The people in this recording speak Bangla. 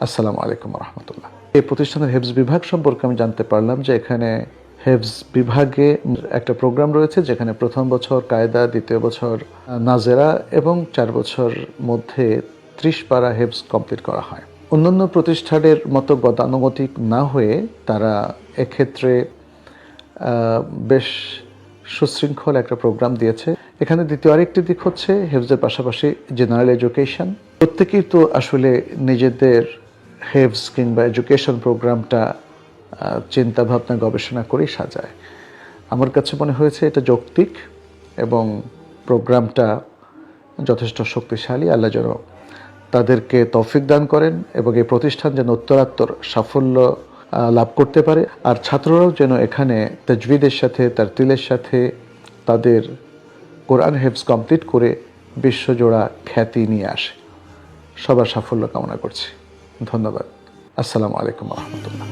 আসসালামু আলাইকুম রহমতুল্লাহ। এই প্রতিষ্ঠানের হেফজ বিভাগ সম্পর্কে আমি জানতে পারলাম যে এখানে হেফজ বিভাগে একটা প্রোগ্রাম রয়েছে, যেখানে প্রথম বছর কায়দা, দ্বিতীয় বছর নাজেরা এবং 4 বছর মধ্যে 30 পারা হেফজ কমপ্লিট করা হয়। অন্যান্য প্রতিষ্ঠানের মতো গতানুগতিক না হয়ে তারা এক্ষেত্রে বেশ সুশৃঙ্খল একটা প্রোগ্রাম দিয়েছে। এখানে দ্বিতীয় আরেকটি দিক হচ্ছে হেফজের পাশাপাশি জেনারেল এডুকেশন। প্রত্যেকেই তো আসলে নিজেদের হেফজ কিংবা এডুকেশন প্রোগ্রামটা চিন্তা ভাবনা গবেষণা করেই সাজায়। আমার কাছে মনে হয়েছে এটা যৌক্তিক এবং প্রোগ্রামটা যথেষ্ট শক্তিশালী। আল্লাহ যেন তাদেরকে তৌফিক দান করেন এবং এই প্রতিষ্ঠান যেন উত্তরাত্তর সাফল্য লাভ করতে পারে, আর ছাত্ররাও যেন এখানে তাজবিদের সাথে, তারতিলের সাথে তাদের কোরআন হেফজ কমপ্লিট করে বিশ্বজোড়া খ্যাতি নিয়ে আসে। সবার সাফল্য কামনা করছি। ধন্যবাদ। আসসালামু আলাইকুম রহমতুল্লাহ।